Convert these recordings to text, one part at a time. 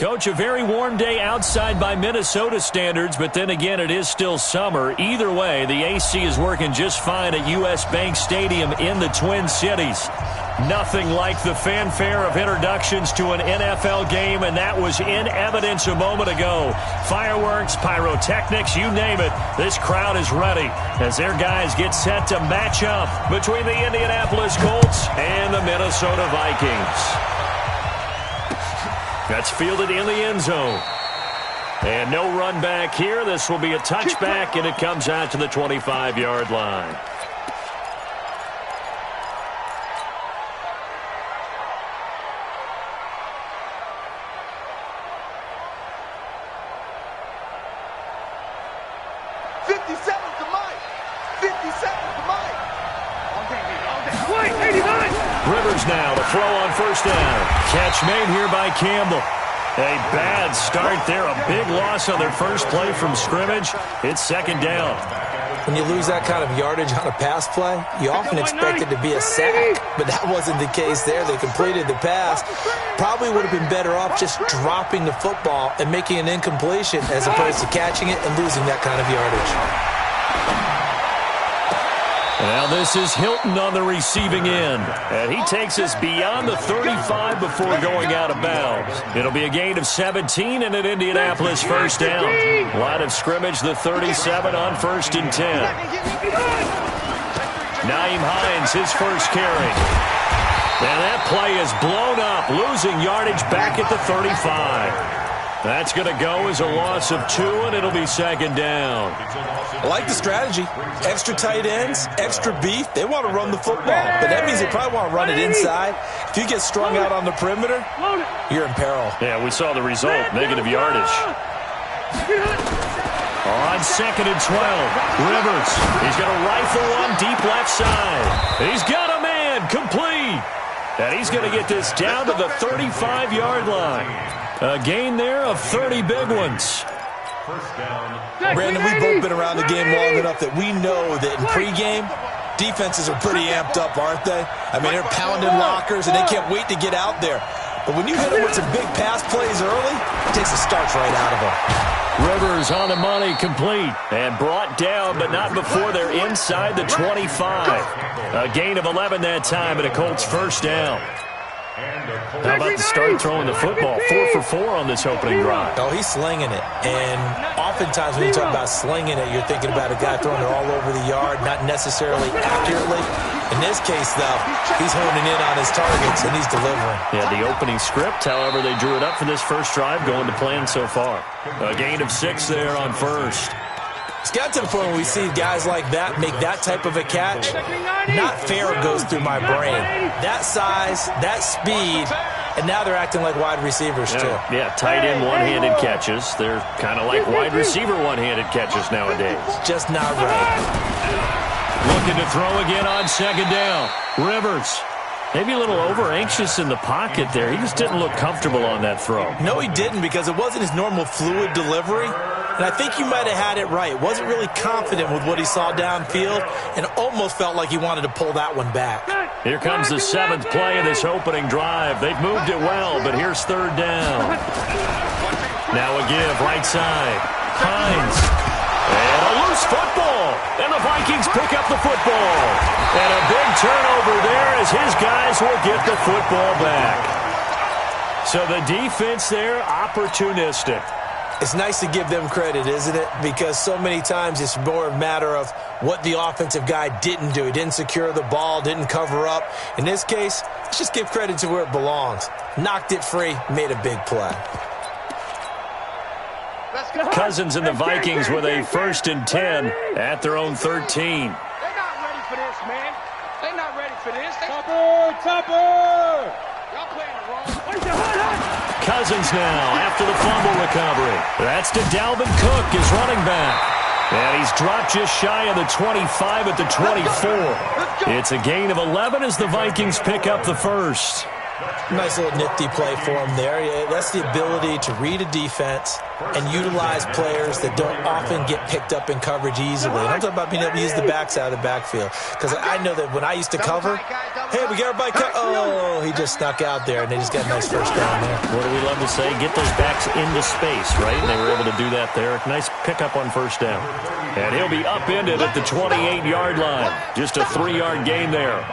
Coach, a very warm day outside by Minnesota standards, but then again, it is still summer. Either way, the AC is working just fine at U.S. Bank Stadium in the Twin Cities. Nothing like the fanfare of introductions to an NFL game, and that was in evidence a moment ago. Fireworks, pyrotechnics, you name it. This crowd is ready as their guys get set to match up between the Indianapolis Colts and the Minnesota Vikings. That's fielded in the end zone. And no run back here. This will be a touchback, and it comes out to the 25-yard line. Rivers now to throw on first down. Catch made here by Campbell. A bad start there. A big loss on their first play from scrimmage. It's second down. When you lose that kind of yardage on a pass play, you often expect it to be a sack, but that wasn't the case there. They completed the pass. Probably would have been better off just dropping the football and making an incompletion as opposed to catching it and losing that kind of yardage. Now this is Hilton on the receiving end. And he takes us beyond the 35 before going out of bounds. It'll be a gain of 17 and an Indianapolis first down. Line of scrimmage, the 37 on 1st and 10. Nyheim Hines, his first carry. And that play is blown up, losing yardage back at the 35. That's going to go as a loss of 2, and it'll be second down. I like the strategy. Extra tight ends, extra beef. They want to run the football, but that means they probably want to run it inside. If you get strung out on the perimeter, you're in peril. Yeah, we saw the result, negative yardage. On 2nd and 12, Rivers. He's going to rifle one deep left side. He's got a man, complete. And he's going to get this down to the 35-yard line. A gain there of 30 big ones. Brandon, we've both been around the game long enough that we know that in pregame, defenses are pretty amped up, aren't they? I mean, they're pounding lockers, and they can't wait to get out there. But when you hit them with some big pass plays early, it takes the starch right out of them. Rivers on the money, complete, and brought down, but not before they're inside the 25. A gain of 11 that time, and a Colts first down. How about the start throwing the football? 4 for 4 on this opening drive. Oh, he's slinging it. And oftentimes when you talk about slinging it, you're thinking about a guy throwing it all over the yard, not necessarily accurately. In this case, though, he's honing in on his targets, and he's delivering. Yeah, the opening script, however, they drew it up for this first drive, going to plan so far. A gain of 6 there on first. It's got to the point where we see guys like that make that type of a catch. Not fair goes through my brain. That size, that speed, and now they're acting like wide receivers too. Yeah, tight end one-handed catches. They're kind of like wide receiver one-handed catches nowadays. Just not right. Looking to throw again on second down. Rivers. Maybe a little over-anxious in the pocket there. He just didn't look comfortable on that throw. No, he didn't, because it wasn't his normal fluid delivery. And I think you might have had it right. Wasn't really confident with what he saw downfield and almost felt like he wanted to pull that one back. Here comes the 7th play of this opening drive. They've moved it well, but here's 3rd down. Now a give, right side. Hines. And a loose football. And the Vikings pick up the football. And a big turnover there as his guys will get the football back. So the defense there, opportunistic. It's nice to give them credit, isn't it? Because so many times it's more a matter of what the offensive guy didn't do. He didn't secure the ball, didn't cover up. In this case, let's just give credit to where it belongs. Knocked it free, made a big play. Cousins and the Vikings with a 1st and 10 at their own 13. They're not ready for this, man. They're not ready for this. Topper! Y'all playing it wrong. Cousins now after the fumble recovery. That's to Dalvin Cook, his running back. And he's dropped just shy of the 25 at the 24. It's a gain of 11 as the Vikings pick up the first. Nice little nifty play for him there. Yeah, that's the ability to read a defense and utilize players that don't often get picked up in coverage easily. And I'm talking about being able to use the backside of the backfield. Because I know that when I used to cover, hey, we got everybody oh, he just snuck out there, and they just got a nice first down there. What do we love to say? Get those backs into space, right? And they were able to do that there. Nice pickup on first down. And he'll be upended at the 28-yard line. Just a 3-yard gain there.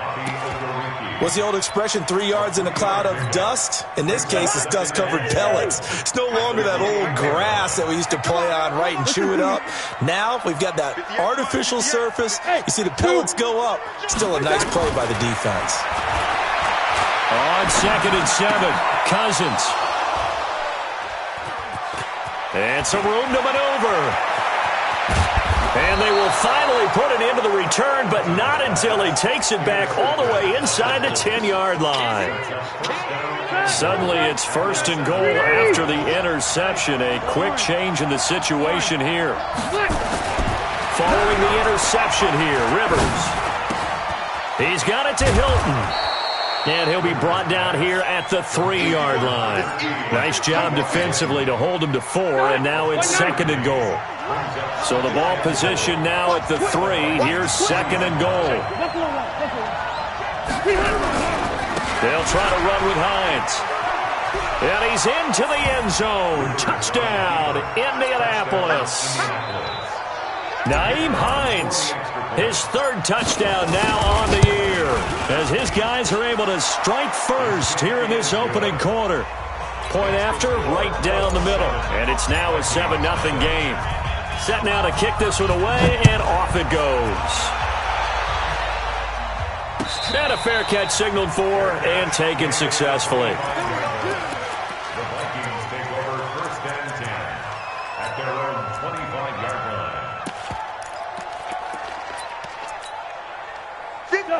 What's the old expression, 3 yards in a cloud of dust? In this case, it's dust-covered pellets. It's no longer that old grass that we used to play on, right, and chew it up. Now we've got that artificial surface. You see the pellets go up. Still a nice play by the defense. On 2nd and 7, Cousins. And some room to maneuver. And they will finally put it into the return, but not until he takes it back all the way inside the 10-yard line. Suddenly it's 1st and goal after the interception. A quick change in the situation here. Following the interception here, Rivers. He's got it to Hilton. And he'll be brought down here at the 3-yard line. Nice job defensively to hold him to 4, and now it's 2nd and goal. So the ball position now at the 3. Here's 2nd and goal. They'll try to run with Hines. And he's into the end zone. Touchdown, Indianapolis. Nyheim Hines, his 3rd touchdown now on the year, as his guys are able to strike first here in this opening quarter. Point after, right down the middle. And it's now a 7-0 game. Set now to kick this one away, and off it goes. And a fair catch signaled for and taken successfully.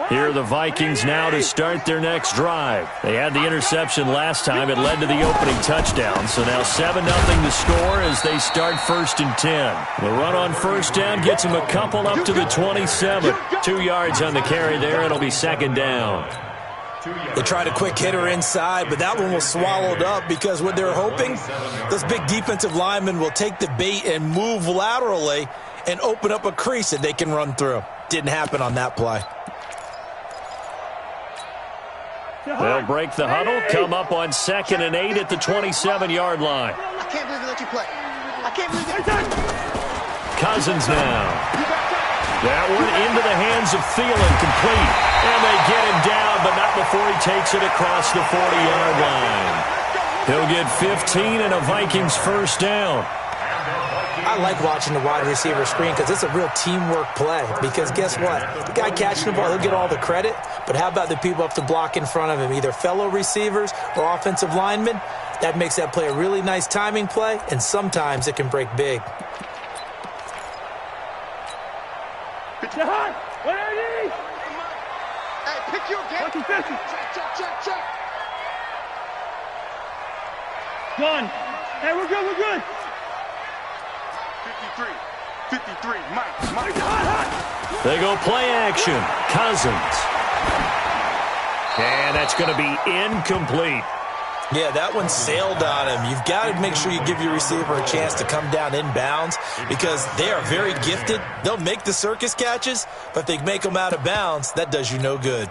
Here are the Vikings now to start their next drive. They had the interception last time. It led to the opening touchdown. So now 7-0 to score as they start 1st and 10. The run on first down gets them a couple up to the 27. 2 yards on the carry there. It'll be 2nd down. They tried a quick hitter inside, but that one was swallowed up because what they're hoping, those big defensive linemen will take the bait and move laterally and open up a crease that they can run through. Didn't happen on that play. They'll break the huddle, come up on 2nd and 8 at the 27-yard line. I can't believe they let you play. I can't believe they... Cousins now. That one into the hands of Thielen, complete. And they get him down, but not before he takes it across the 40-yard line. He'll get 15 and a Vikings 1st down. I like watching the wide receiver screen because it's a real teamwork play. Because guess what? The guy catching the ball, he'll get all the credit. But how about the people up to block in front of him, either fellow receivers or offensive linemen? That makes that play a really nice timing play, and sometimes it can break big. Hey, pick your game. Check. Done. Hey, we're good. 53, Mike. They go play action. Cousins. And that's going to be incomplete. Yeah, that one sailed on him. You've got to make sure you give your receiver a chance to come down inbounds because they are very gifted. They'll make the circus catches, but if they make them out of bounds, that does you no good.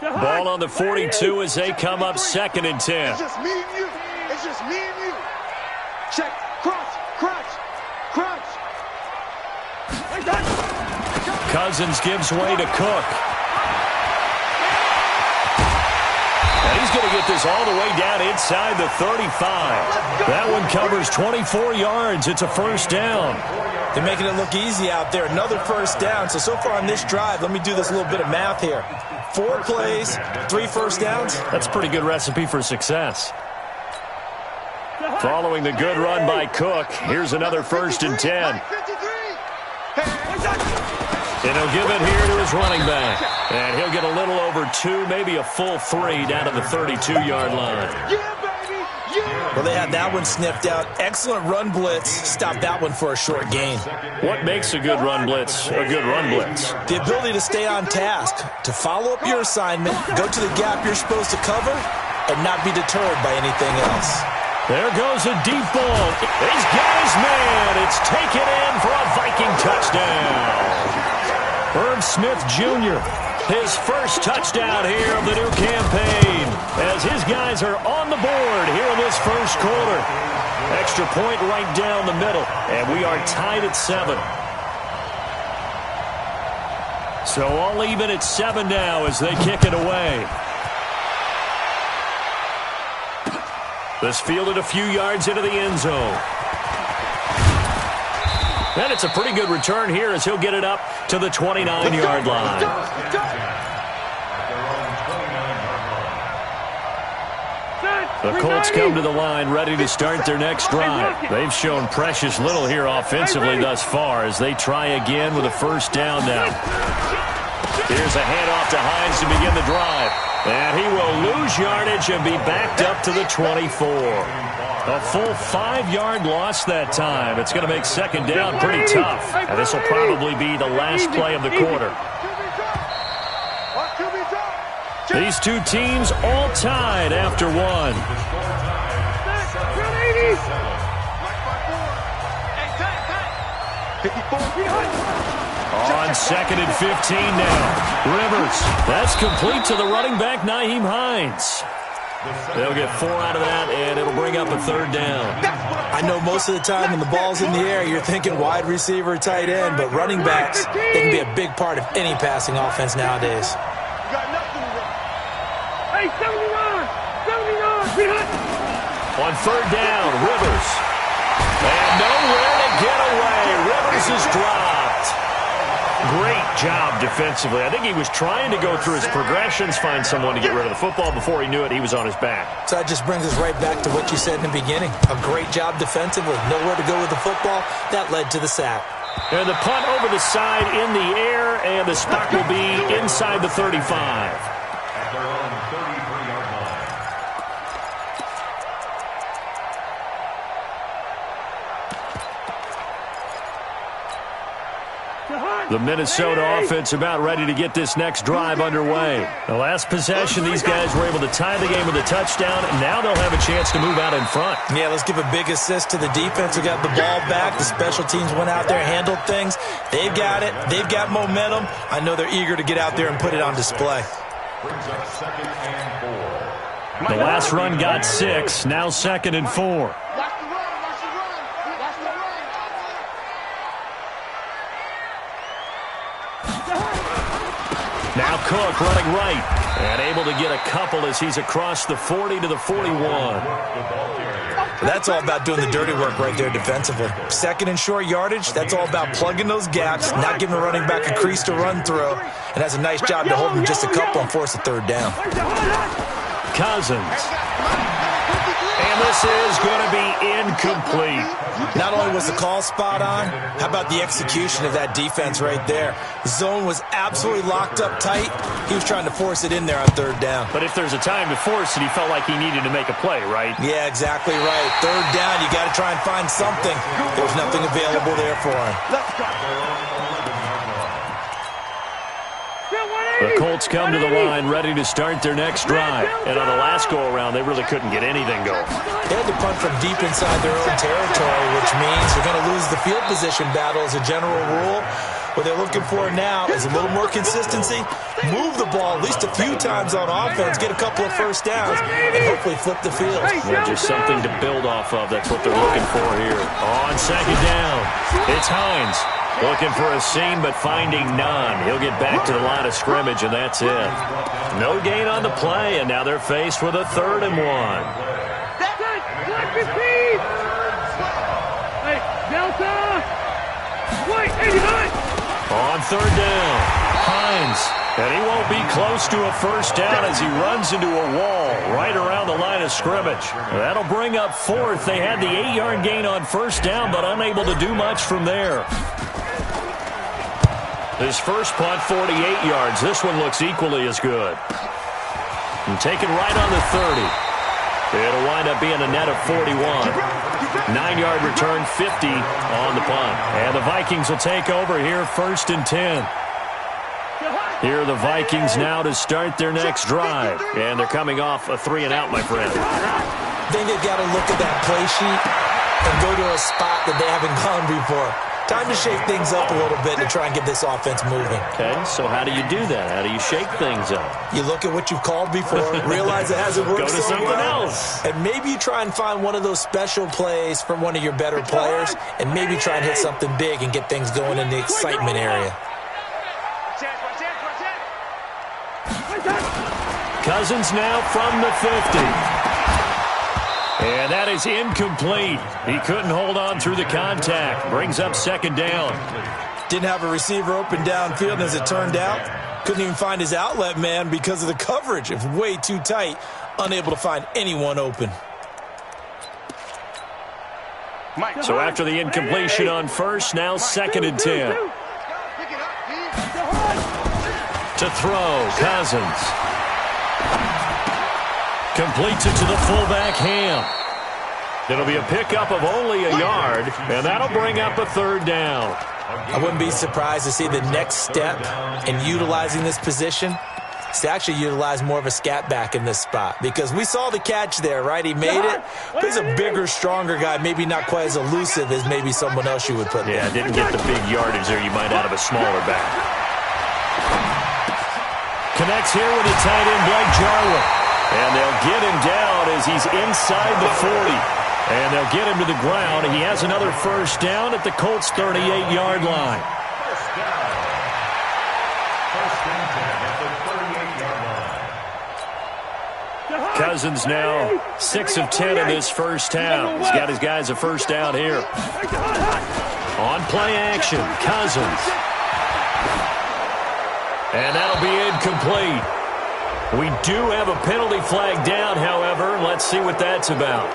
Ball on the 42 as they come up 2nd and 10. It's just me and you. Check. Crunch. Cousins gives way to Cook. And he's going to get this all the way down inside the 35. That one covers 24 yards. It's a 1st down. They're making it look easy out there. Another 1st down. So far on this drive, let me do this little bit of math here. 4 plays, 3 1st downs. That's a pretty good recipe for success. Following the good run by Cook, here's another 1st and 10. And he'll give it here to his running back. And he'll get a little over 2, maybe a full 3 down to the 32-yard line. Yeah, baby. Well, they had that one sniffed out. Excellent run blitz. Stopped that one for a short gain. What makes a good run blitz a good run blitz? The ability to stay on task, to follow up your assignment, go to the gap you're supposed to cover, and not be deterred by anything else. There goes a deep ball. He's got his man. It's taken in for a Viking touchdown. Herb Smith Jr., his first touchdown here of the new campaign, as his guys are on the board here in this first quarter. Extra point right down the middle, and we are tied at 7. So all even at 7 now as they kick it away. This fielded a few yards into the end zone. And it's a pretty good return here as he'll get it up to the 29-yard line. The Colts come to the line ready to start their next drive. They've shown precious little here offensively thus far as they try again with a first down now. Here's a handoff to Hines to begin the drive. And he will lose yardage and be backed up to the 24. A full 5-yard loss that time. It's going to make second down pretty tough. And this will probably be the last play of the quarter. These two teams all tied after one. On 2nd and 15 now. Rivers. That's complete to the running back, Nyheim Hines. They'll get 4 out of that, and it'll bring up a third down. I know most of the time when the ball's in the air, you're thinking wide receiver, tight end, but running backs, they can be a big part of any passing offense nowadays. Hey, 79! 79! On third down, Rivers. And nowhere to get away. Rivers is dropped. Great job defensively. I think he was trying to go through his progressions, find someone to get rid of the football. Before he knew it, he was on his back. So that just brings us right back to what you said in the beginning. A great job defensively. Nowhere to go with the football. That led to the sack. And the punt over the side in the air, and the spot will be inside the 35. The Minnesota offense about ready to get this next drive underway. The last possession, these guys were able to tie the game with a touchdown, and now they'll have a chance to move out in front. Yeah, let's give a big assist to the defense who got the ball back. The special teams went out there, handled things. They've got it. They've got momentum. I know they're eager to get out there and put it on display. The last run got 6, now 2nd and 4. Now Cook running right and able to get a couple as he's across the 40 to the 41. That's all about doing the dirty work right there defensively. 2nd and short yardage, that's all about plugging those gaps, not giving the running back a crease to run through, and has a nice job to hold him just a couple and force a third down. Cousins. And this is going to be incomplete. Not only was the call spot on, how about the execution of that defense right there? The zone was absolutely locked up tight. He was trying to force it in there on third down. But if there's a time to force it, he felt like he needed to make a play, right? Yeah, exactly right. Third down, you got to try and find something. There was nothing available there for him. The Colts come to the line ready to start their next drive. And on the last go-around, they really couldn't get anything going. They had to punt from deep inside their own territory, which means they're going to lose the field position battle as a general rule. What they're looking for now is a little more consistency, move the ball at least a few times on offense, get a couple of first downs, and hopefully flip the field. Yeah, just something to build off of. That's what they're looking for here. On 2nd down, it's Hines. Looking for a seam, but finding none. He'll get back to the line of scrimmage, and that's it. No gain on the play, and now they're faced with a 3rd and 1. Hey, Delta! Wait, 89! On 3rd down, Hines. And he won't be close to a first down as he runs into a wall right around the line of scrimmage. That'll bring up 4th. They had the 8-yard gain on first down, but unable to do much from there. His first punt, 48 yards. This one looks equally as good. And taken right on the 30. It'll wind up being a net of 41. 9-yard return, 50 on the punt. And the Vikings will take over here, 1st and 10. Here are the Vikings now to start their next drive. And they're coming off a 3-and-out, my friend. I think they've got to look at that play sheet and go to a spot that they haven't gone before. Time to shake things up a little bit to try and get this offense moving. Okay, so how do you do that? How do you shake things up? You look at what you've called before, realize it hasn't worked Go to so something well, else. and maybe you try and find one of those special plays from one of your better players, and maybe try and hit something big and get things going in the excitement area. Cousins now from the 50. And that is incomplete. He couldn't hold on through the contact. Brings up 2nd down. Didn't have a receiver open downfield, and as it turned out, couldn't even find his outlet man because of the coverage. It was way too tight, unable to find anyone open. So after the incompletion on first, now 2nd and 10. To throw, Cousins. Completes it to the fullback, Ham. It'll be a pickup of only a yard, and that'll bring up a 3rd down. I wouldn't be surprised to see the next step in utilizing this position is to actually utilize more of a scat back in this spot, because we saw the catch there, right? He made it, but he's a bigger, stronger guy, maybe not quite as elusive as maybe someone else you would put there. Yeah, didn't get the big yardage there you might out of a smaller back. Connects here with the tight end, Blake Jarwin. And they'll get him down as he's inside the 40. And they'll get him to the ground. He has another 1st down at the Colts' 38-yard line. Cousins now 6 of 10 in this first half. He's got his guys a 1st down here. On play action, Cousins. And that'll be incomplete. We do have a penalty flag down, however. Let's see what that's about.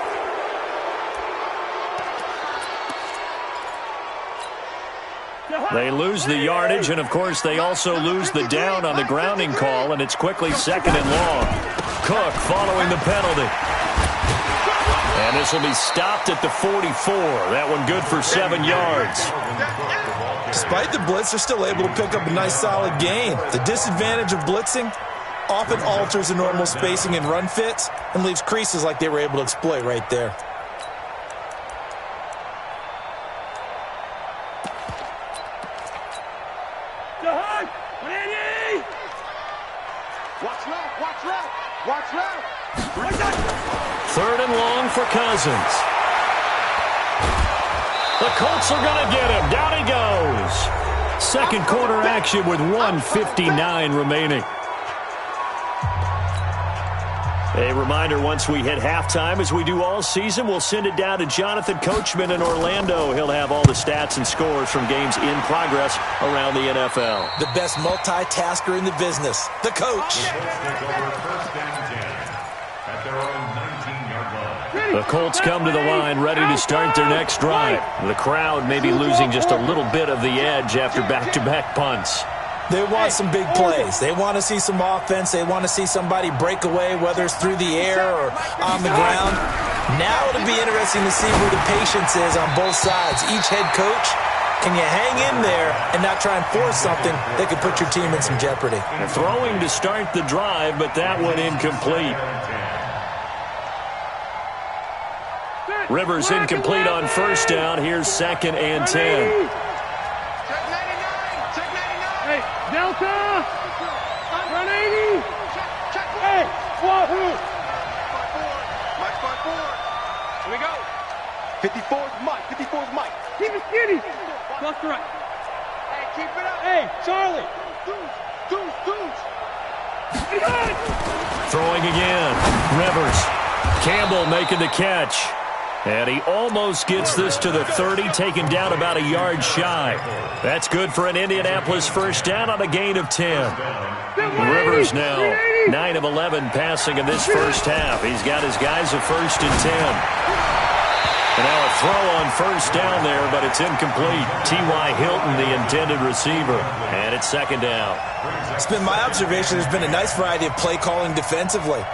They lose the yardage, and, of course, they also lose the down on the grounding call, and it's quickly 2nd and long. Cook following the penalty. And this will be stopped at the 44. That one good for 7 yards. Despite the blitz, they're still able to pick up a nice, solid gain. The disadvantage of blitzing often alters the normal spacing and run fits and leaves creases like they were able to exploit right there. Watch left. 3rd and long for Cousins. The Colts are going to get him. Down he goes. Second quarter action with 1:59 remaining. A reminder, once we hit halftime, as we do all season, we'll send it down to Jonathan Coachman in Orlando. He'll have all the stats and scores from games in progress around the NFL. The best multitasker in the business, the coach. The Colts come to the line ready to start their next drive. The crowd may be losing just a little bit of the edge after back-to-back punts. They want some big plays. They want to see some offense. They want to see somebody break away, whether it's through the air or on the ground. Now it'll be interesting to see where the patience is on both sides. Each head coach, can you hang in there and not try and force something that could put your team in some jeopardy? Throwing to start the drive, but that one incomplete. Rivers incomplete on 1st down. Here's 2nd and 10. Hey, Delta! 180! Hey, Wahoo! Mike 5-4. Here we go. 54's Mike. 54's Mike. Keep it skinny! Left to right. Hey, keep it up. Hey, Charlie! Deuce. Throwing again. Rivers. Campbell making the catch. And he almost gets this to the 30, taken down about a yard shy. That's good for an Indianapolis 1st down on a gain of 10. Rivers now 9 of 11 passing in this first half. He's got his guys a 1st and 10. And now a throw on 1st down there, but it's incomplete. T.Y. Hilton, the intended receiver. And it's 2nd down. It's been my observation there's been a nice variety of play calling defensively.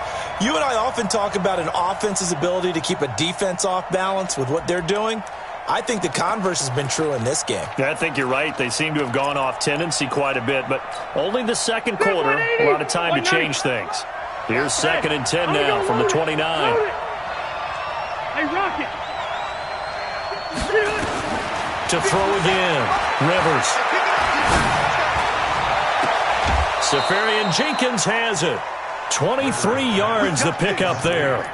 You and I often talk about an offense's ability to keep a defense off balance with what they're doing. I think the converse has been true in this game. Yeah, I think you're right. They seem to have gone off tendency quite a bit, but only the second quarter, a lot of time to change things. Here's 2nd and 10 now from the 29. Hey, Rocket. To throw again, Rivers. Safarian Jenkins has it. 23 yards the pickup there.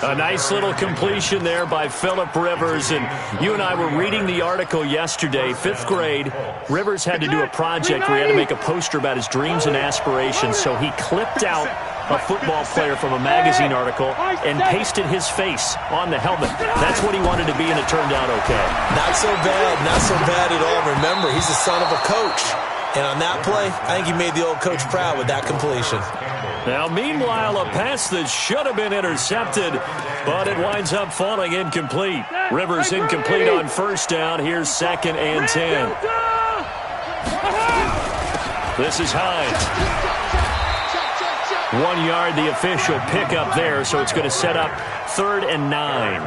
A nice little completion there by Phillip Rivers. And you and I were reading the article yesterday, 5th grade. Rivers had to do a project where he had to make a poster about his dreams and aspirations. So he clipped out a football player from a magazine article and pasted his face on the helmet. That's what he wanted to be, and it turned out okay. Not so bad at all. Remember, he's the son of a coach. And on that play, I think he made the old coach proud with that completion. Now, meanwhile, a pass that should have been intercepted, but it winds up falling incomplete. Rivers incomplete on 1st down. Here's 2nd and 10. This is Hines. 1 yard, the official pickup there, so it's going to set up 3rd and 9.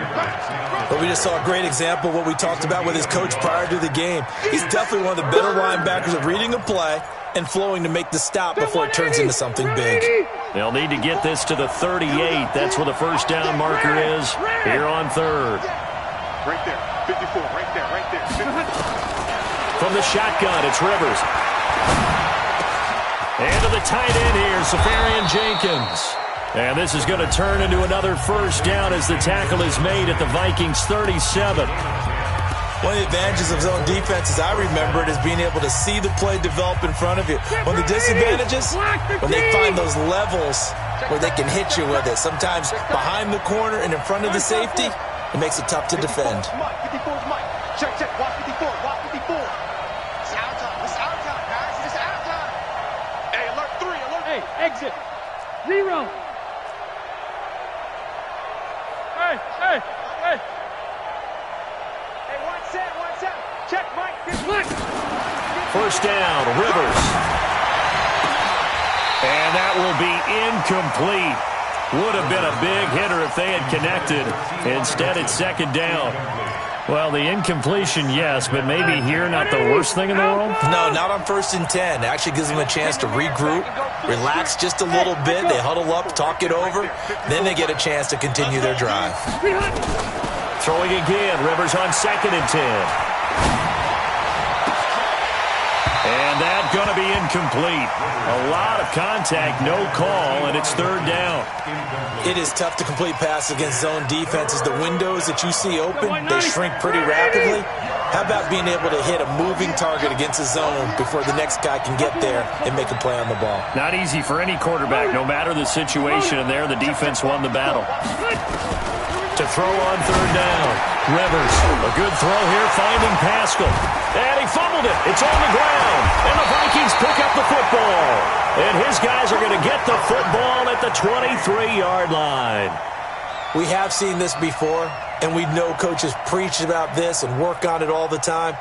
But we just saw a great example of what we talked about with his coach prior to the game. He's definitely one of the better linebackers at reading a play and flowing to make the stop before it turns into something big. They'll need to get this to the 38. That's where the 1st down marker is here on 3rd. Right there, 54, right there. 54. From the shotgun, it's Rivers. And to the tight end here, Safarian Jenkins. And this is going to turn into another 1st down as the tackle is made at the Vikings 37. One of the advantages of zone defense, as I remember it, is being able to see the play develop in front of you. One of the disadvantages, when they find those levels where they can hit you with it, sometimes behind the corner and in front of the safety, it makes it tough to defend. 54's Mike. Check, watch 54, watch 54. It's our time, guys. It's our time. Hey, alert 3, alert. Hey, exit. 0. Hey. Hey, one set. Check, Mike. Mike. 1st down, Rivers. And that will be incomplete. Would have been a big hitter if they had connected. Instead, it's 2nd down. Well, the incompletion, yes, but maybe here not the worst thing in the world? No, not on 1st and 10. It actually gives them a chance to regroup, relax just a little bit. They huddle up, talk it over. Then they get a chance to continue their drive. Throwing again, Rivers on 2nd and 10. And that's going to be incomplete. A lot of contact, no call, and it's 3rd down. It is tough to complete passes against zone defenses. The windows that you see open, they shrink pretty rapidly. How about being able to hit a moving target against a zone before the next guy can get there and make a play on the ball? Not easy for any quarterback, no matter the situation, and there the defense won the battle. To throw on 3rd down. Rivers, a good throw here, finding Pascal. And he fumbled it. It's on the ground. And the Vikings pick up the football. And his guys are going to get the football at the 23-yard line. We have seen this before, and we know coaches preach about this and work on it all the time.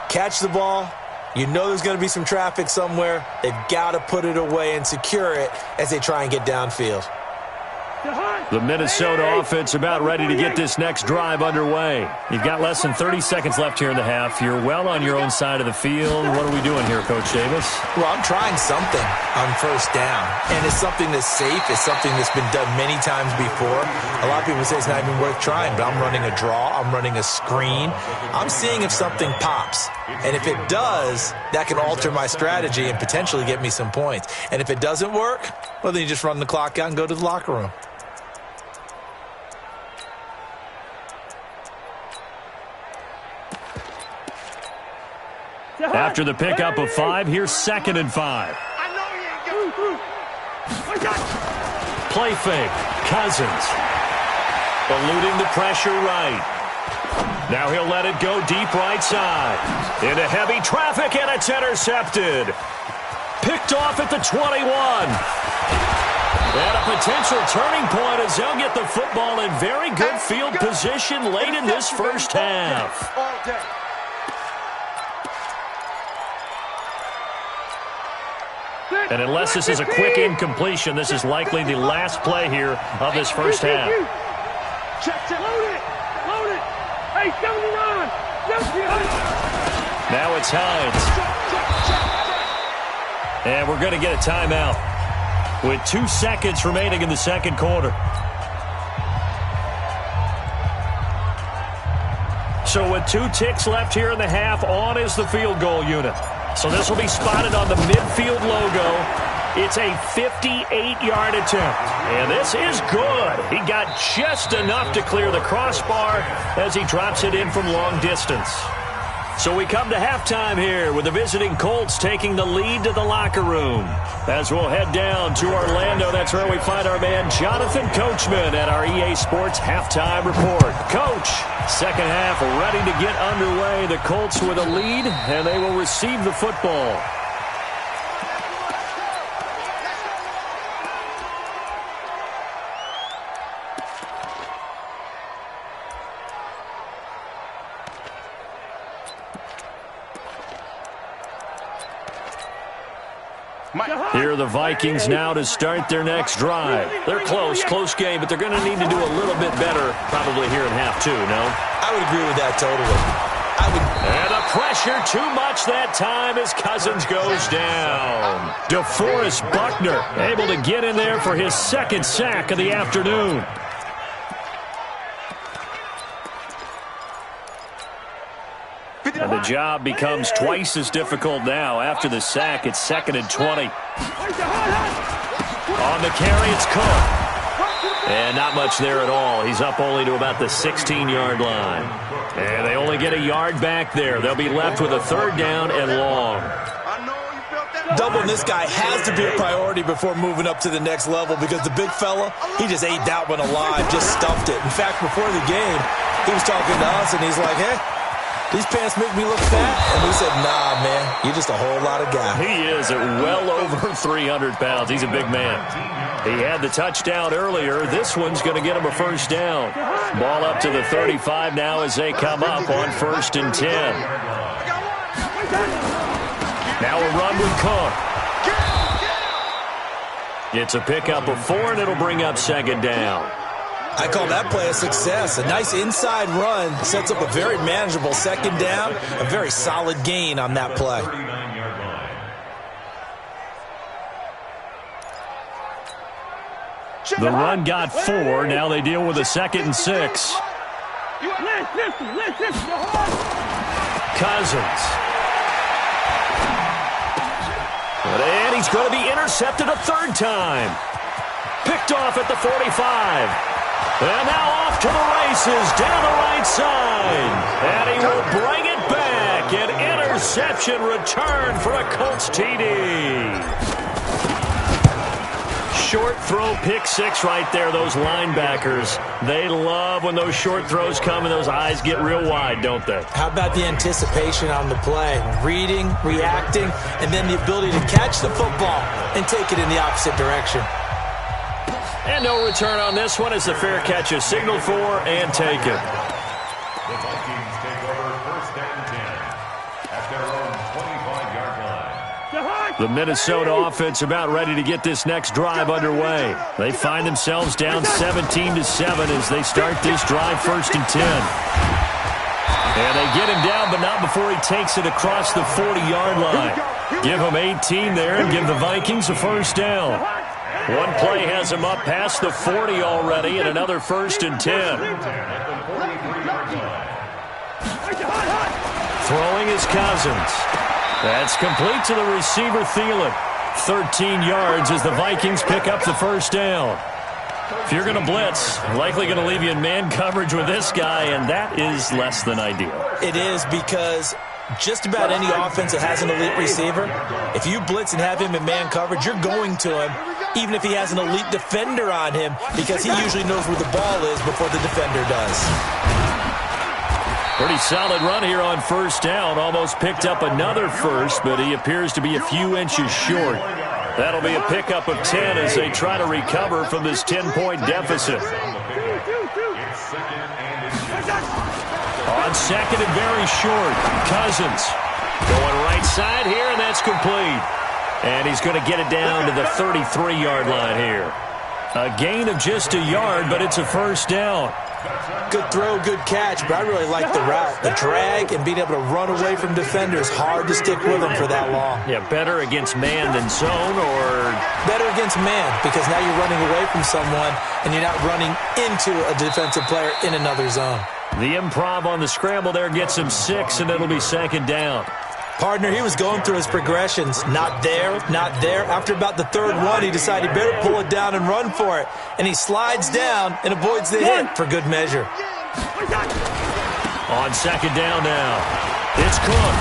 Catch the ball. You know there's going to be some traffic somewhere. They've got to put it away and secure it as they try and get downfield. The Minnesota offense about ready to get this next drive underway. You've got less than 30 seconds left here in the half. You're well on your own side of the field. What are we doing here, Coach Davis? Well, I'm trying something on 1st down, and it's something that's safe. It's something that's been done many times before. A lot of people say it's not even worth trying, but I'm running a draw. I'm running a screen. I'm seeing if something pops, and if it does, that can alter my strategy and potentially get me some points. And if it doesn't work, well, then you just run the clock out and go to the locker room. After the pickup of 5, here's 2nd and 5. Play fake. Cousins. Eluding the pressure right. Now he'll let it go deep right side. Into heavy traffic, and it's intercepted. Picked off at the 21. And a potential turning point as they'll get the football in very good field position late in this 1st half. All day. And unless this is a quick incompletion, this is likely the last play here of this first half. Check. Load it. Hey, 79. Now it's Hines. And we're going to get a timeout with 2 seconds remaining in the second quarter. So with 2 ticks left here in the half, on is the field goal unit. So this will be spotted on the midfield logo. It's a 58-yard attempt. And this is good. He got just enough to clear the crossbar as he drops it in from long distance. So we come to halftime here with the visiting Colts taking the lead to the locker room. As we'll head down to Orlando, that's where we find our man Jonathan Coachman at our EA Sports Halftime Report. Coach, second half ready to get underway. The Colts with a lead, and they will receive the football. Here are the Vikings now to start their next drive. They're close game, but they're going to need to do a little bit better probably here in half 2, no? I would agree with that totally. And the pressure too much that time as Cousins goes down. DeForest Buckner able to get in there for his second sack of the afternoon. And the job becomes twice as difficult now. After the sack, it's 2nd and 20. On the carry, it's Cook. And not much there at all. He's up only to about the 16-yard line. And they only get a yard back there. They'll be left with a 3rd down and long. Doubling this guy has to be a priority before moving up to the next level because the big fella, he just ate that one alive, just stuffed it. In fact, before the game, he was talking to us, and he's like, hey, these pants make me look fat. And we said, nah, man, you're just a whole lot of guy. He is at well over 300 pounds. He's a big man. He had the touchdown earlier. This one's going to get him a 1st down. Ball up to the 35 now as they come up on 1st and 10. Now a run with Cook. It's a pickup of 4, and it'll bring up 2nd down. I call that play a success. A nice inside run sets up a very manageable 2nd down. A very solid gain on that play. The run got 4. Now they deal with a 2nd and 6. Cousins. And he's going to be intercepted a 3rd time. Picked off at the 45. And now off to the races down the right side. And he will bring it back. An interception return for a Colts TD. Short throw, pick 6 right there. Those linebackers, they love when those short throws come and those eyes get real wide, don't they? How about the anticipation on the play? Reading, reacting, and then the ability to catch the football and take it in the opposite direction. And no return on this one as the fair catch is signaled for and taken. The Vikings take over 1st and 10 at their own 25-yard line. The Minnesota offense about ready to get this next drive underway. They find themselves down 17-7 as they start this drive 1st and 10. And they get him down, but not before he takes it across the 40-yard line. Give him 18 there and give the Vikings a 1st down. One play has him up past the 40 already, and another 1st and 10. Throwing is Cousins. That's complete to the receiver, Thielen. 13 yards as the Vikings pick up the 1st down. If you're going to blitz, likely going to leave you in man coverage with this guy, and that is less than ideal. It is because just about any offense that has an elite receiver, if you blitz and have him in man coverage, you're going to him, even if he has an elite defender on him, because he usually knows where the ball is before the defender does. Pretty solid run here on 1st down. Almost picked up another 1st, but he appears to be a few inches short. That'll be a pickup of 10 as they try to recover from this 10-point deficit. On 2nd and very short, Cousins going right side here, and that's complete. And he's going to get it down to the 33-yard line here. A gain of just a yard, but it's a first down. Good throw, good catch, but I really like the route. The drag and being able to run away from defenders, hard to stick with them for that long. Yeah, better against man than zone, or better against man, because now you're running away from someone and you're not running into a defensive player in another zone. The improv on the scramble there gets him 6, and it'll be second down. Partner, he was going through his progressions. Not there, not there. After about the third one, he decided he better pull it down and run for it. And he slides down and avoids the hit for good measure. On second down now, it's Cook.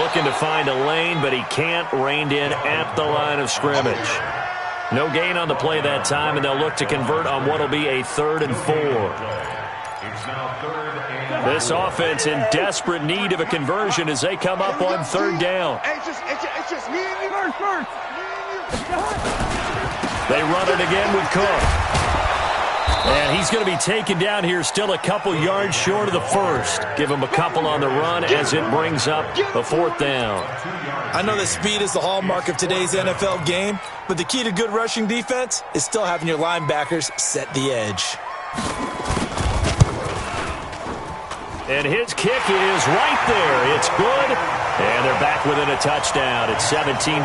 Looking to find a lane, but he can't. Reined in at the line of scrimmage. No gain on the play that time, and they'll look to convert on what will be a 3rd and 4. It's now 3rd and This offense in desperate need of a conversion as they come up on 3rd down. It's just me and you. First. They run it again with Cook. And he's going to be taken down here still a couple yards short of the first. Give him a couple on the run as it brings up a 4th down. I know that speed is the hallmark of today's NFL game, but the key to good rushing defense is still having your linebackers set the edge. And his kick is right there. It's good. And they're back within a touchdown. It's 17-10.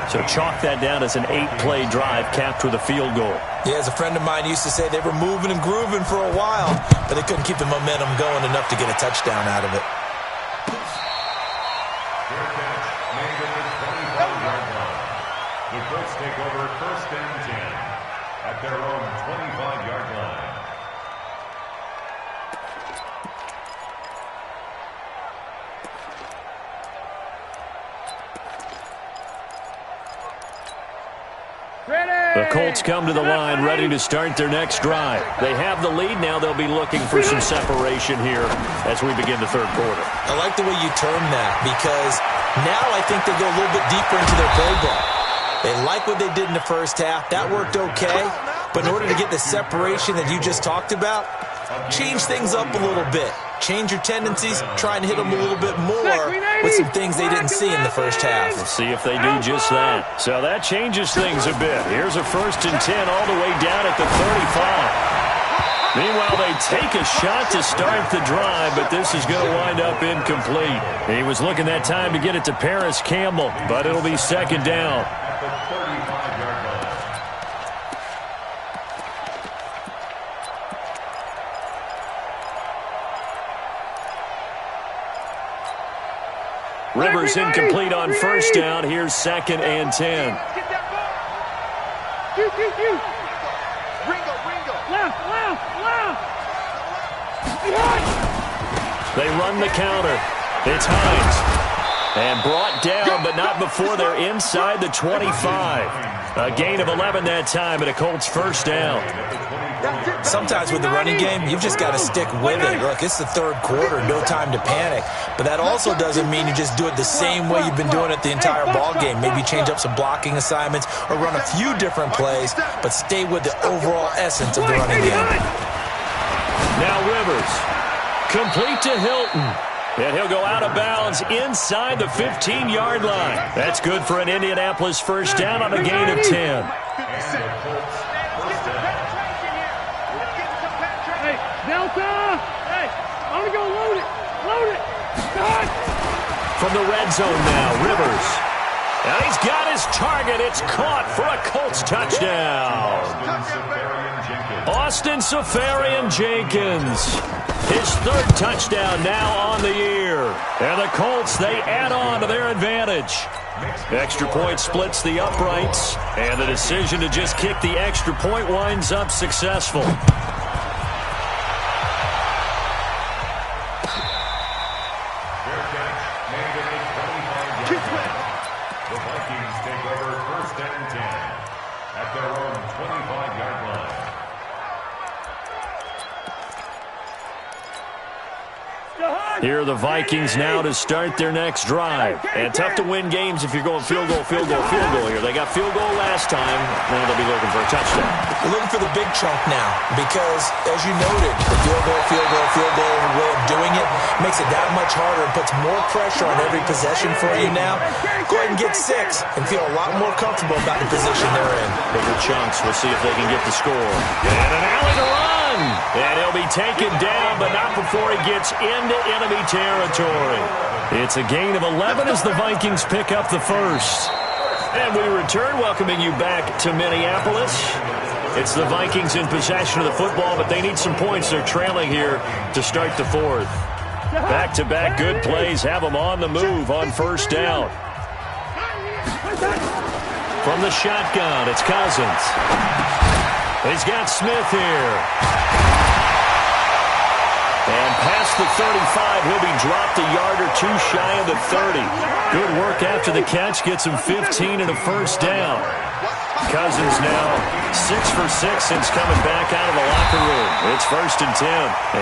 So chalk that down as an 8-play drive capped with a field goal. Yeah, as a friend of mine used to say, they were moving and grooving for a while, but they couldn't keep the momentum going enough to get a touchdown out of it. The Colts take over 1st and 10 at their own 25-yard line. The Colts come to the line ready to start their next drive. They have the lead. Now they'll be looking for some separation here as we begin the 3rd quarter. I like the way you term that, because now I think they go a little bit deeper into their playbook. They like what they did in the first half. That worked okay. But in order to get the separation that you just talked about, change things up a little bit. Change your tendencies, try and hit them a little bit more with some things they didn't see in the first half. We'll see if they do just that. So that changes things a bit. Here's a 1st and 10 all the way down at the 35. Meanwhile, they take a shot to start the drive, but this is going to wind up incomplete. He was looking that time to get it to Paris Campbell, but it'll be second down. At the 35-yard line. Rivers incomplete on 1st down. Here's 2nd and 10. Ringo. Left. They run the counter. It's Hines. And brought down, but not before they're inside the 25. A gain of 11 that time, and a Colts 1st down. Sometimes with the running game, you've just got to stick with it. Look, it's the 3rd quarter, no time to panic. But that also doesn't mean you just do it the same way you've been doing it the entire ball game. Maybe change up some blocking assignments or run a few different plays, but stay with the overall essence of the running game. Now Rivers, complete to Hilton. And he'll go out of bounds inside the 15-yard line. That's good for an Indianapolis 1st down on a gain of 10. Hey, Delta! Hey, I'm going to go load it! God! From the red zone now, Rivers. And he's got his target. It's caught for a Colts touchdown. Austin Seferian-Jenkins. His 3rd touchdown now on the year. And the Colts, they add on to their advantage. Extra point splits the uprights. And the decision to just kick the extra point winds up successful. The Vikings take over 1st and 10 at their own 25-yard line. Here are the Vikings now to start their next drive. And tough to win games if you're going field goal here. They got field goal last time. Now they'll be looking for a touchdown. They're looking for the big chunk now because, as you noted, the field goal way of doing it makes it that much harder and puts more pressure on every possession for you now. Go ahead and get 6 and feel a lot more comfortable about the position they're in. Bigger chunks. We'll see if they can get the score. And an alley to run. And he'll be taken down, but not before he gets into enemy territory. It's a gain of 11 as the Vikings pick up the first. And we return, welcoming you back to Minneapolis. It's the Vikings in possession of the football, but they need some points. They're trailing here to start the fourth. Back-to-back good plays have them on the move on first down. From the shotgun, it's Cousins. He's got Smith here. And past the 35, he'll be dropped a yard or two shy of the 30. Good work after the catch, gets him 15 and a first down. Cousins now 6 for 6 since coming back out of the locker room. It's 1st and 10.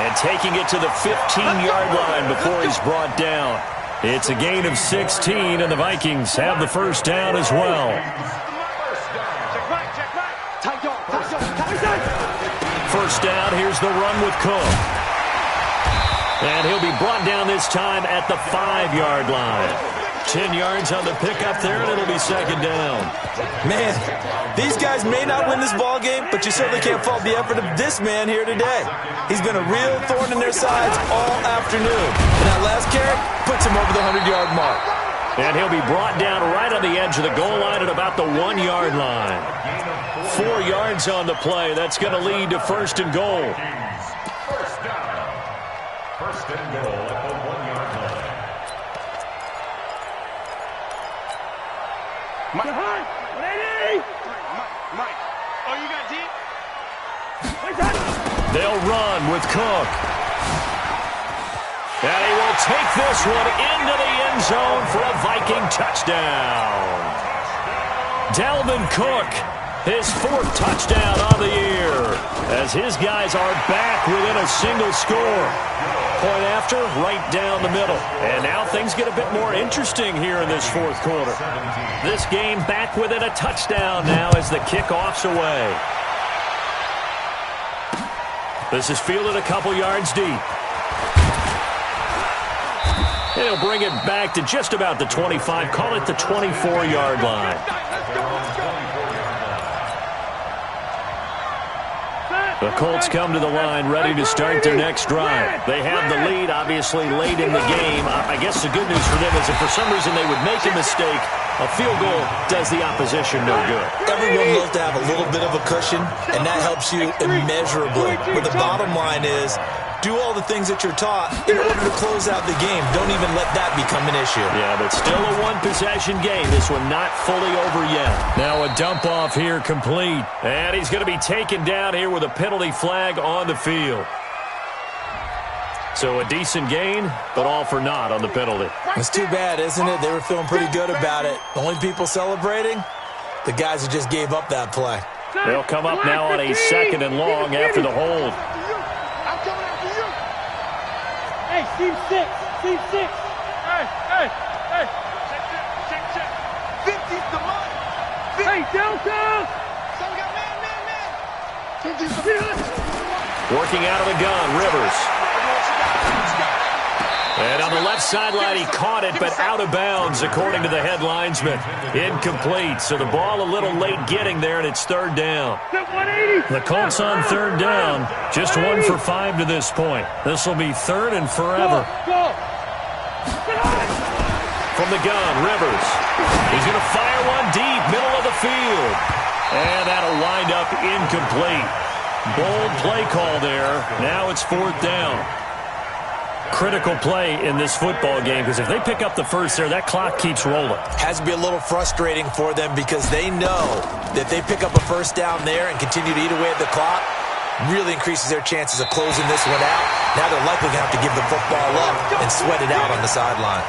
And taking it to the 15-yard line before he's brought down. It's a gain of 16, and the Vikings have the first down as well. First down, here's the run with Cook. And he'll be brought down this time at the 5-yard line. 10 yards on the pickup there, and it'll be second down. Man, these guys may not win this ball game, but you certainly can't fault the effort of this man here today. He's been a real thorn in their sides all afternoon. And that last carry puts him over the 100-yard mark. And he'll be brought down right on the edge of the goal line at about the 1-yard line. 4 yards on the play. That's going to lead to 1st and goal. First down. 1st and goal at the 1-yard line. Mike. Oh, you got deep? They'll run with Cook. And he will take this one into the end zone for a Viking touchdown. Dalvin Cook, his 4th touchdown of the year, as his guys are back within a single score. Point after, right down the middle. And now things get a bit more interesting here in this 4th quarter. This game back within a touchdown now as the kickoff's away. This is fielded a couple yards deep. And he'll bring it back to just about the 25, call it the 24-yard line. The Colts come to the line ready to start their next drive. They have the lead, obviously, late in the game. I guess the good news for them is if for some reason they would make a mistake, a field goal does the opposition no good. Everyone loves to have a little bit of a cushion, and that helps you immeasurably. But the bottom line is, do all the things that you're taught in order to close out the game. Don't even let that become an issue. Yeah, but still a one-possession game. This one not fully over yet. Now a dump-off here complete. And he's going to be taken down here with a penalty flag on the field. So a decent gain, but all for naught on the penalty. It's too bad, isn't it? They were feeling pretty good about it. The only people celebrating, the guys who just gave up that play. They'll come up now on a 2nd and long after the hold. Hey, team 6. Hey. Check. 50's the money. Hey, Delta. Some got man. Working out of the gun, Rivers. And on the left sideline, he caught it, but out of bounds, according to the head linesman. Incomplete, so the ball a little late getting there, and it's 3rd down. The Colts on 3rd down, just 1 for 5 to this point. This will be 3rd and forever. From the gun, Rivers. He's going to fire one deep, middle of the field. And that'll wind up incomplete. Bold play call there. Now it's 4th down. Critical play in this football game because if they pick up the first there, that clock keeps rolling. Has to be a little frustrating for them because they know that if they pick up a first down there and continue to eat away at the clock, really increases their chances of closing this one out. Now they're likely going to have to give the football up and sweat it out on the sideline.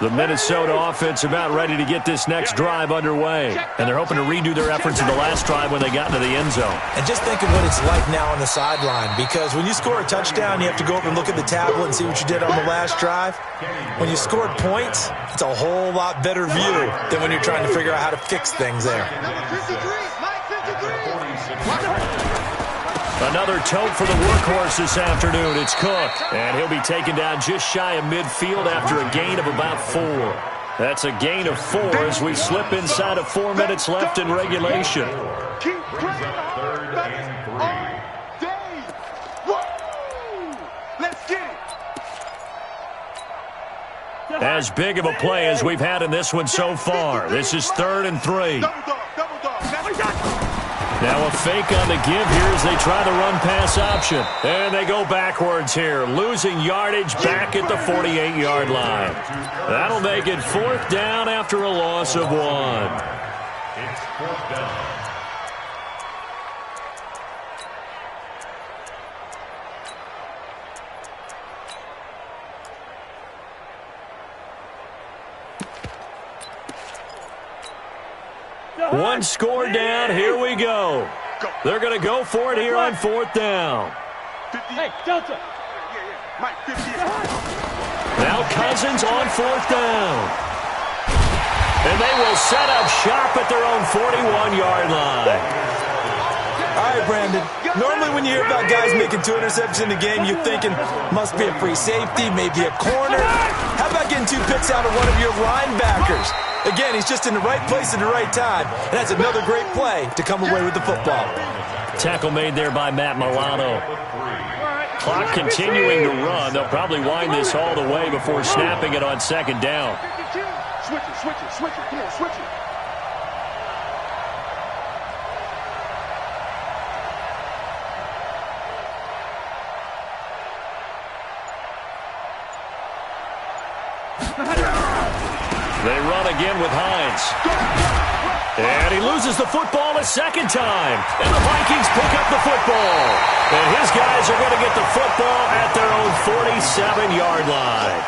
The Minnesota offense about ready to get this next drive underway. And they're hoping to redo their efforts in the last drive when they got into the end zone. And just think of what it's like now on the sideline, because when you score a touchdown, you have to go over and look at the tablet and see what you did on the last drive. When you scored points, it's a whole lot better view than when you're trying to figure out how to fix things there. Another tote for the workhorse this afternoon. It's Cook, and he'll be taken down just shy of midfield after a gain of about 4. That's a gain of 4 as we slip inside of 4 minutes left in regulation. Keep playing hard. Let's get it. As big of a play as we've had in this one so far. This is 3rd and 3. Double dog. Now a fake on the give here as they try the run-pass option. And they go backwards here, losing yardage back at the 48-yard line. That'll make it 4th down after a loss of 1. It's 4th down. One score down. Here we go. They're going to go for it here on 4th down. Hey, Delta. Mike, 50. Now Cousins on 4th down. And they will set up shop at their own 41-yard line. All right, Brandon. Normally when you hear about guys making 2 interceptions in a game, you're thinking must be a free safety, maybe a corner. How about getting 2 picks out of one of your linebackers? Again, he's just in the right place at the right time, and that's another great play to come away with the football. Tackle made there by Matt Milano. Clock continuing to run. They'll probably wind this all the way before snapping it on 2nd down. Switch it. Come on, switch it. They run again with Hines. And he loses the football a 2nd time. And the Vikings pick up the football. And his guys are going to get the football at their own 47-yard line.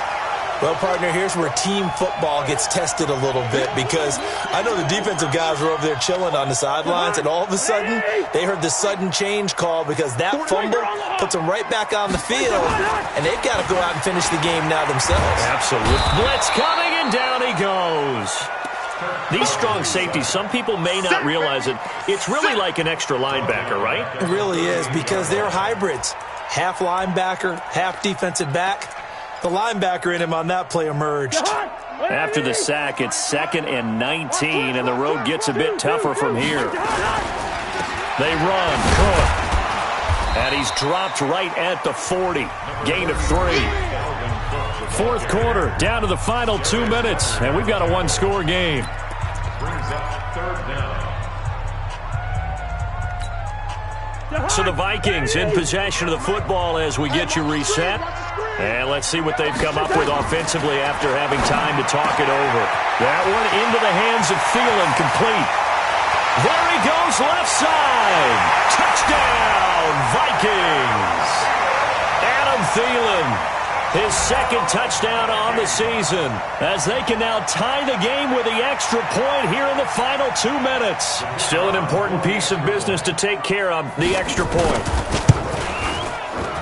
Well, partner, here's where team football gets tested a little bit, because I know the defensive guys were over there chilling on the sidelines, and all of a sudden, they heard the sudden change call because that fumble puts them right back on the field, and they've got to go out and finish the game now themselves. Absolute blitz coming, and down he goes. These strong safeties, some people may not realize it. It's really like an extra linebacker, right? It really is, because they're hybrids. Half linebacker, half defensive back. The linebacker in him on that play emerged. After the sack, it's 2nd and 19, and the road gets a bit tougher from here. They run. Cook. And he's dropped right at the 40. Gain of 3. 4th quarter, down to the final 2 minutes, and we've got a 1-score game. Brings up 3rd down. So the Vikings in possession of the football as we get you reset. And let's see what they've come up with offensively after having time to talk it over. That one into the hands of Thielen, complete. There he goes, left side. Touchdown, Vikings. Adam Thielen, his 2nd touchdown on the season, as they can now tie the game with the extra point here in the final 2 minutes. Still an important piece of business to take care of, the extra point.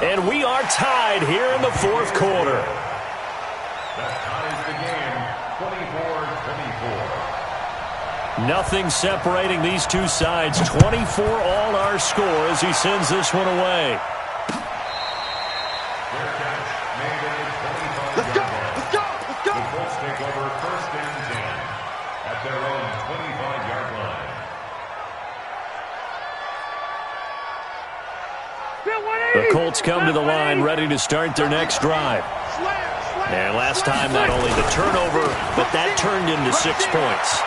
And we are tied here in the 4th quarter. That ties the game, 24-24. Nothing separating these two sides. 24 all our score as he sends this one away. Fair catch made at the 25-yard line. The Colts take over 1st and 10 at their own 25-yard line. The Colts come to the line ready to start their next drive. And last time, not only the turnover, but that turned into 6 points.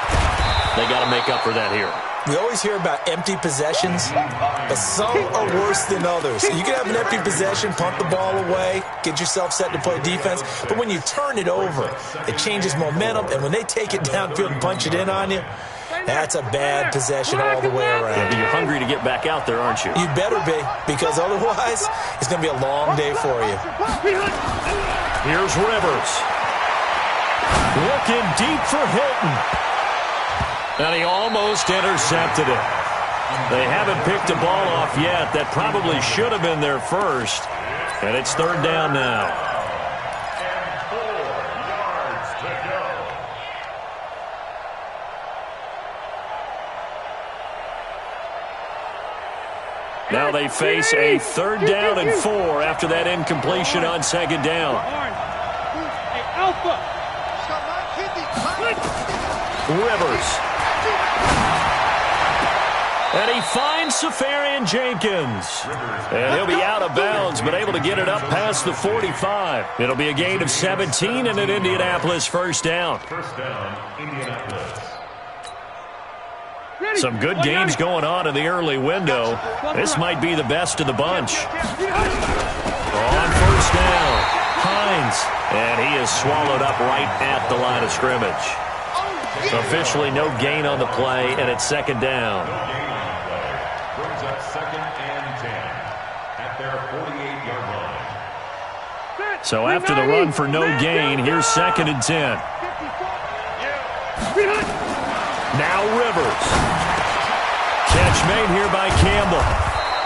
They got to make up for that here. We always hear about empty possessions, but some are worse than others. So you can have an empty possession, punt the ball away, get yourself set to play defense, but when you turn it over, it changes momentum, and when they take it downfield and punch it in on you, that's a bad possession all the way around. Yeah, but you're hungry to get back out there, aren't you? You better be, because otherwise, it's going to be a long day for you. Here's Rivers. Looking deep for Hilton. And he almost intercepted it. They haven't picked a ball off yet. That probably should have been their first. And it's third down now. And 4 yards to go. Now they face a third down and 4 after that incompletion on second down. Rivers. And he finds Safarian Jenkins. And he'll be out of bounds, but able to get it up past the 45. It'll be a gain of 17 and an Indianapolis first down. First down, Indianapolis. Some good games going on in the early window. This might be the best of the bunch. On first down, Hines. And he is swallowed up right at the line of scrimmage. Officially no gain on the play, and it's second down. No gain on the play. Brings up second and 10 at their 48-yard line. So after the run for no gain, here's second and 10. Now Rivers. Catch made here by Campbell.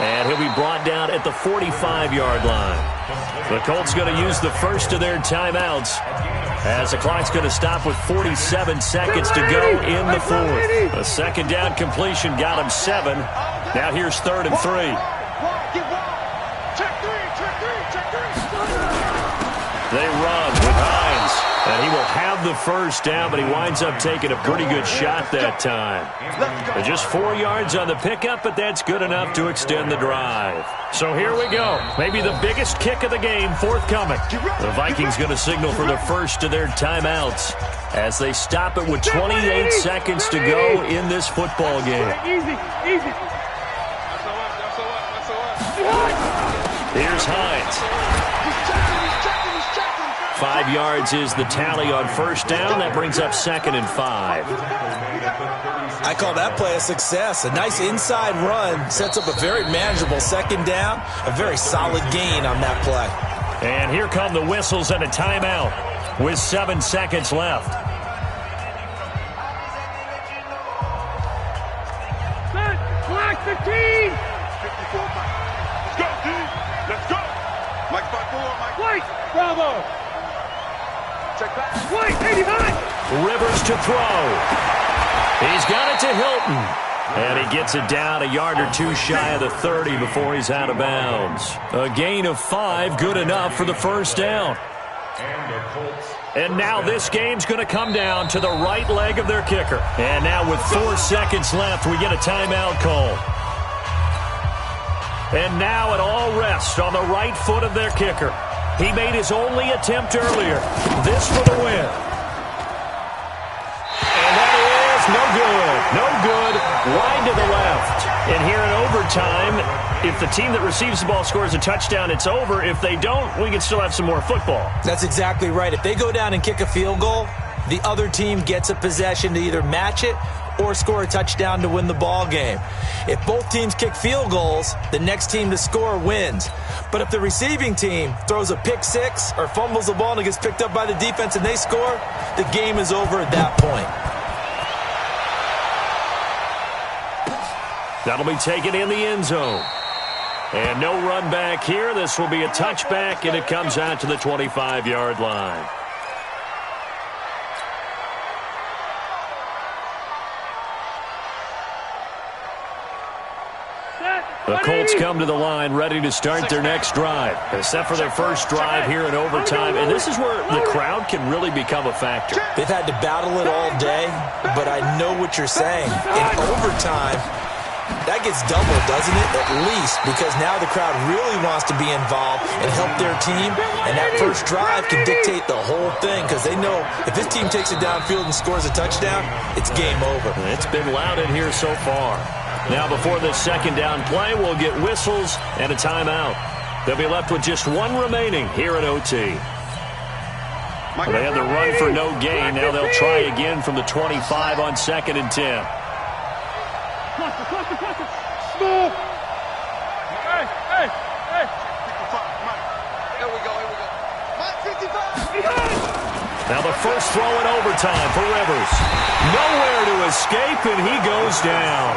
And he'll be brought down at the 45-yard line. The Colts going to use the first of their timeouts as the clock's going to stop with 47 seconds to go in the fourth. A second down completion got him 7. Now here's third and 3. They run with Hines. And he will have the first down, but he winds up taking a pretty good shot that time. Just 4 yards on the pickup, but that's good enough to extend the drive. So here we go. Maybe the biggest kick of the game forthcoming. The Vikings going to signal for the first of their timeouts as they stop it with 28 seconds to go in this football game. Easy. Here's Hines. 5 yards is the tally on first down. That brings up second and 5. I call that play a success. A nice inside run sets up a very manageable second down. A very solid gain on that play. And here come the whistles and a timeout with 7 seconds left. Black 15. 54. Let's go, dude. Let's go. Mike 5-4, Mike. White. Bravo. Check back. White 89. Rivers to throw. He's got it to Hilton. And he gets it down a yard or two shy of the 30 before he's out of bounds. A gain of 5, good enough for the first down. And now this game's going to come down to the right leg of their kicker. And now with 4 seconds left, we get a timeout call. And now it all rests on the right foot of their kicker. He made his only attempt earlier. This for the win. And that is no good. No good. Wide to the left. And here in overtime, if the team that receives the ball scores a touchdown, it's over. If they don't, we can still have some more football. That's exactly right. If they go down and kick a field goal, the other team gets a possession to either match it or score a touchdown to win the ball game. If both teams kick field goals, the next team to score wins. But if the receiving team throws a pick six or fumbles the ball and it gets picked up by the defense and they score, the game is over at that point. That'll be taken in the end zone. And no run back here. This will be a touchback, and it comes out to the 25-yard line. The Colts come to the line ready to start their next drive, except for their first drive here in overtime. And this is where the crowd can really become a factor. They've had to battle it all day, but I know what you're saying. In overtime, that gets doubled, doesn't it? At least, because now the crowd really wants to be involved and help their team. And that first drive can dictate the whole thing because they know if this team takes it downfield and scores a touchdown, it's game over. It's been loud in here so far. Now before this second down play, we'll get whistles and a timeout. They'll be left with just one remaining here at OT. They had the run for no gain. Now they'll try again from the 25 on second and 10. Move. Hey. Here we go. Mike 55. Now the first throw in overtime for Rivers. Nowhere to escape, and he goes down.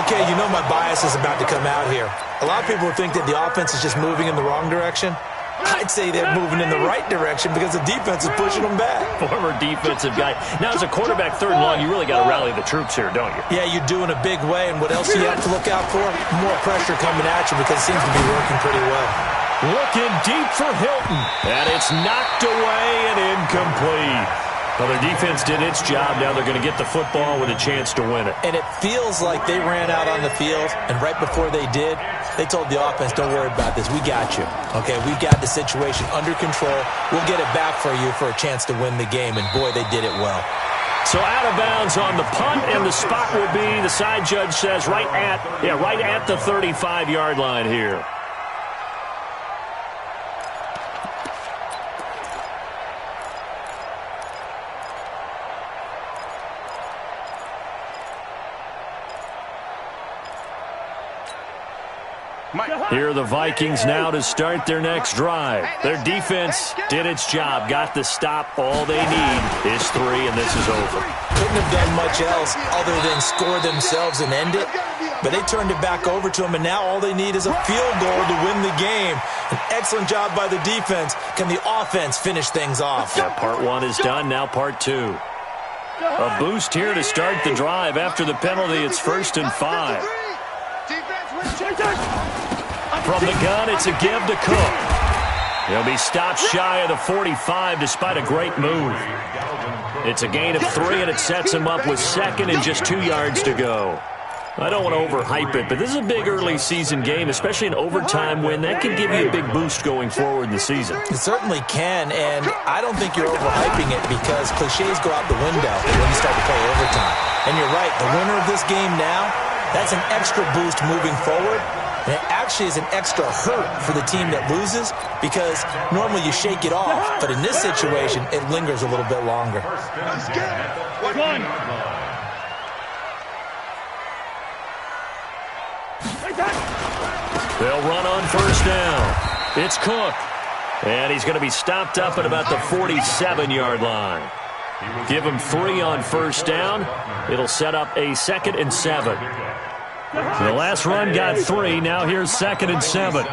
Okay, you know my bias is about to come out here. A lot of people think that the offense is just moving in the wrong direction. I'd say they're moving in the right direction because the defense is pushing them back. Former defensive guy. Now, as a quarterback, third and long, you really got to rally the troops here, don't you? Yeah, you do in a big way. And what else do you have to look out for? More pressure coming at you because it seems to be working pretty well. Looking deep for Hilton. And it's knocked away and incomplete. Well, their defense did its job. Now they're going to get the football with a chance to win it. And it feels like they ran out on the field, and right before they did, they told the offense, don't worry about this. We got you. Okay, we got the situation under control. We'll get it back for you for a chance to win the game. And, boy, they did it well. So out of bounds on the punt, and the spot will be, the side judge says, right at the 35-yard line here. Here are the Vikings now to start their next drive. Their defense did its job, got the stop. All they need is 3, and this is over. Couldn't have done much else other than score themselves and end it, but they turned it back over to them, and now all they need is a field goal to win the game. An excellent job by the defense. Can the offense finish things off? Yeah, part 1 is done, now part 2. A boost here to start the drive. After the penalty, it's 1st and 5. From the gun, it's a give to Cook. He'll be stopped shy of the 45 despite a great move. It's a gain of 3, and it sets him up with 2nd and just 2 yards to go. I don't want to overhype it, but this is a big early season game, especially an overtime win. That can give you a big boost going forward in the season. It certainly can, and I don't think you're overhyping it because cliches go out the window when you start to play overtime. And you're right, the winner of this game now, that's an extra boost moving forward. And it actually is an extra hurt for the team that loses because normally you shake it off, but in this situation, it lingers a little bit longer. They'll run on 1st down. It's Cook. And he's going to be stopped up at about the 47-yard line. Give him 3 on 1st down. It'll set up a 2nd and 7. The last run got 3. Now here's 2nd and 7.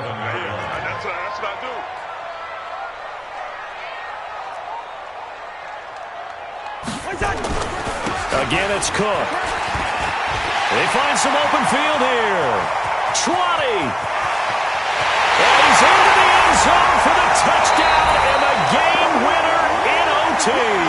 Again, it's Cook. They find some open field here. Trotty. And he's into the end zone for the touchdown and the game winner in OT.